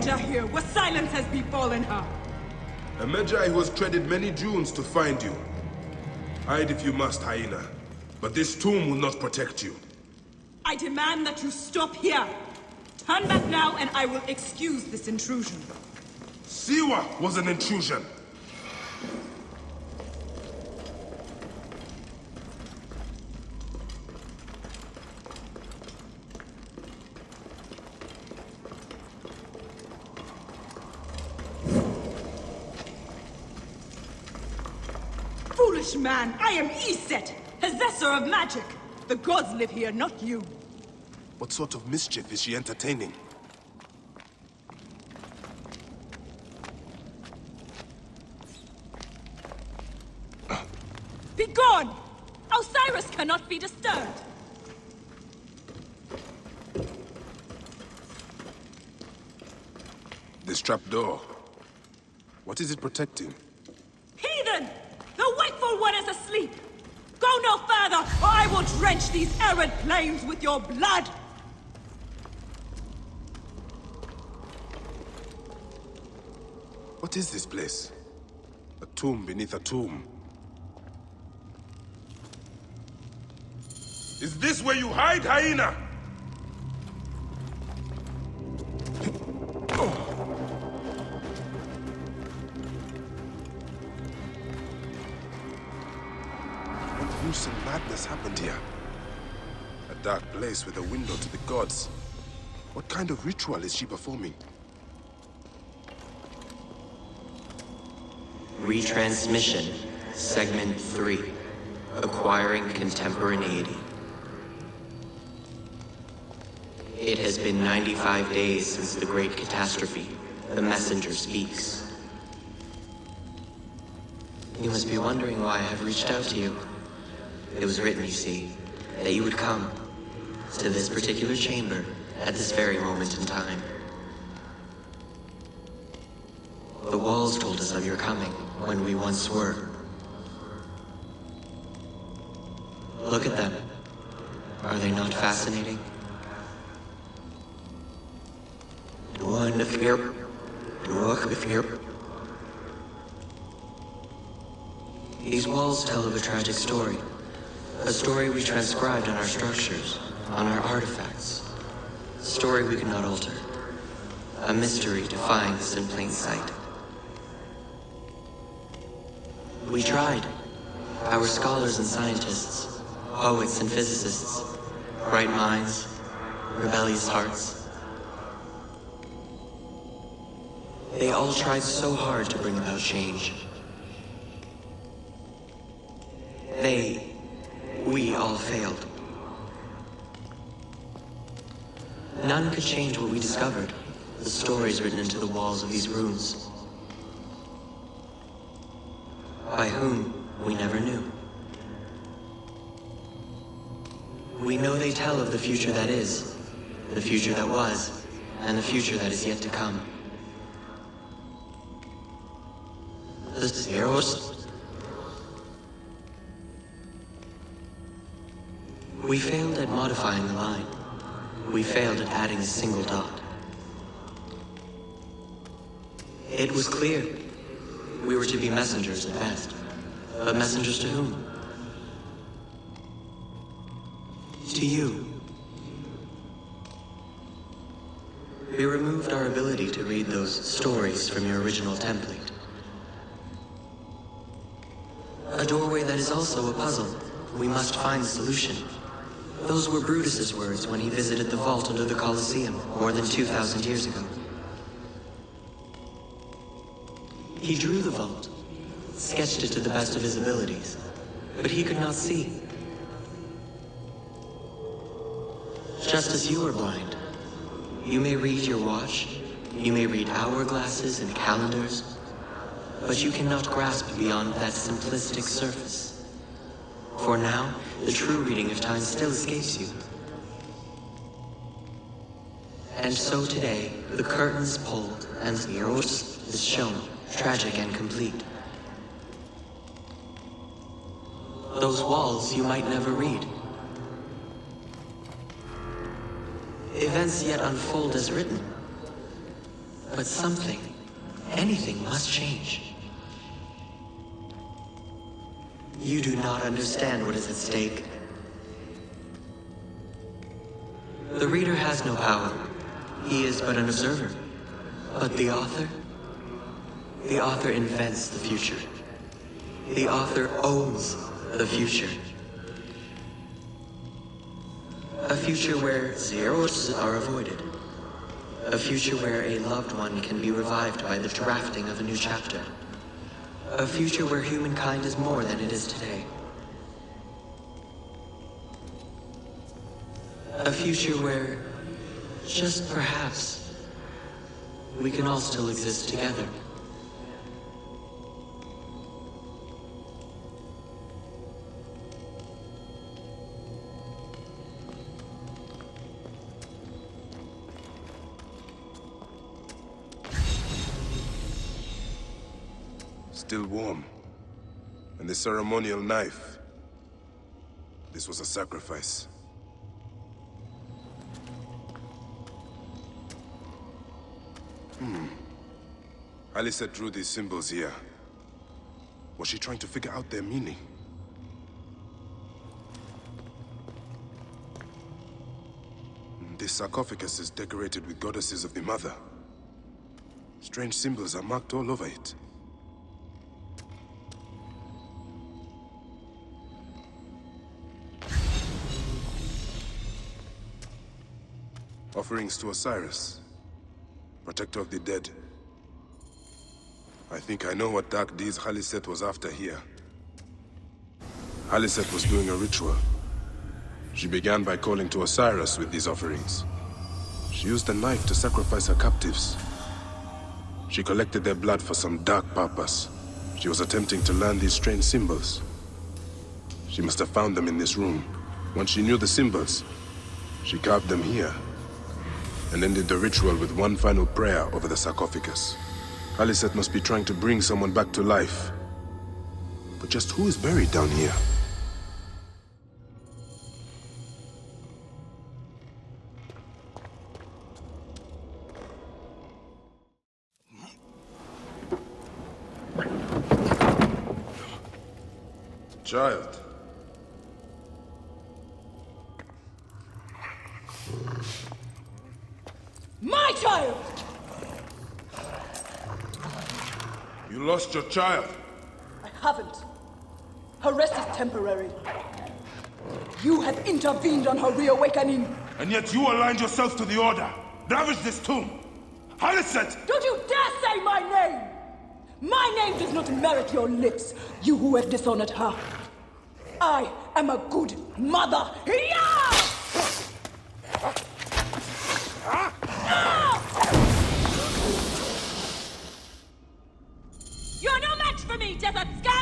stranger here, where silence has befallen her. A Magi who has treaded many dunes to find you. Hide if you must, hyena. But this tomb will not protect you. I demand that you stop here. Turn back now and I will excuse this intrusion. Siwa was an intrusion. Foolish man, I am Iset, possessor of magic. The gods live here, not you. What sort of mischief is she entertaining? Be gone! Osiris cannot be disturbed. This trapdoor. What is it protecting? Heathen! The wakeful one is asleep! Go no further, or I will drench these arid plains with your blood! What is this place? A tomb beneath a tomb. Is this where you hide, hyena? What gruesome madness happened here? A dark place with a window to the gods. What kind of ritual is she performing? Retransmission, Segment 3. Acquiring Contemporaneity. It has been 95 days since the Great Catastrophe. The messenger speaks. You must be wondering why I have reached out to you. It was written, you see, that you would come to this particular chamber at this very moment in time. The walls told us of your coming when we once were. Look at them. Are they not fascinating? These walls tell of a tragic story. A story we transcribed on our structures, on our artifacts. A story we cannot alter. A mystery defying us in plain sight. We tried. Our scholars and scientists, poets and physicists, bright minds, rebellious hearts. They all tried so hard to bring about change. We all failed. None could change what we discovered, the stories written into the walls of these runes. By whom, we never knew. We know they tell of the future that is, the future that was, and the future that is yet to come. The Zeros. We failed at modifying the line. We failed at adding a single dot. It was clear. We were to be messengers at best. But messengers to whom? To you. We removed our ability to read those stories from your original template. A doorway that is also a puzzle. We must find the solution. Those were Brutus's words when he visited the vault under the Colosseum more than 2,000 years ago. He drew the vault, sketched it to the best of his abilities, but he could not see. Just as you are blind, you may read your watch, you may read hourglasses and calendars, but you cannot grasp beyond that simplistic surface. For now, the true reading of time still escapes you. And so today, the curtains pulled, and the Eros is shown, tragic and complete. Those walls you might never read. Events yet unfold as written. But something, anything must change. You do not understand what is at stake. The reader has no power. He is but an observer. But the author? The author invents the future. The author owns the future. A future where zeros are avoided. A future where a loved one can be revived by the drafting of a new chapter. A future where humankind is more than it is today. A future where, just perhaps, we can all still exist together. Still warm. And the ceremonial knife. This was a sacrifice. Alyssa drew these symbols here. Was she trying to figure out their meaning? This sarcophagus is decorated with goddesses of the Mother. Strange symbols are marked all over it. Offerings to Osiris, protector of the dead. I think I know what dark deeds Khaliset was after here. Khaliset was doing a ritual. She began by calling to Osiris with these offerings. She used a knife to sacrifice her captives. She collected their blood for some dark purpose. She was attempting to learn these strange symbols. She must have found them in this room. Once she knew the symbols, she carved them here and ended the ritual with one final prayer over the sarcophagus. Khaliset must be trying to bring someone back to life. But just who is buried down here? Child. My child! You lost your child. I haven't. Her rest is temporary. You have intervened on her reawakening. And yet you aligned yourself to the Order. Ravage this tomb. Khaliset! Don't you dare say my name! My name does not merit your lips, you who have dishonored her. I am a good mother. Yeah! You're no match for me, Desert Sky!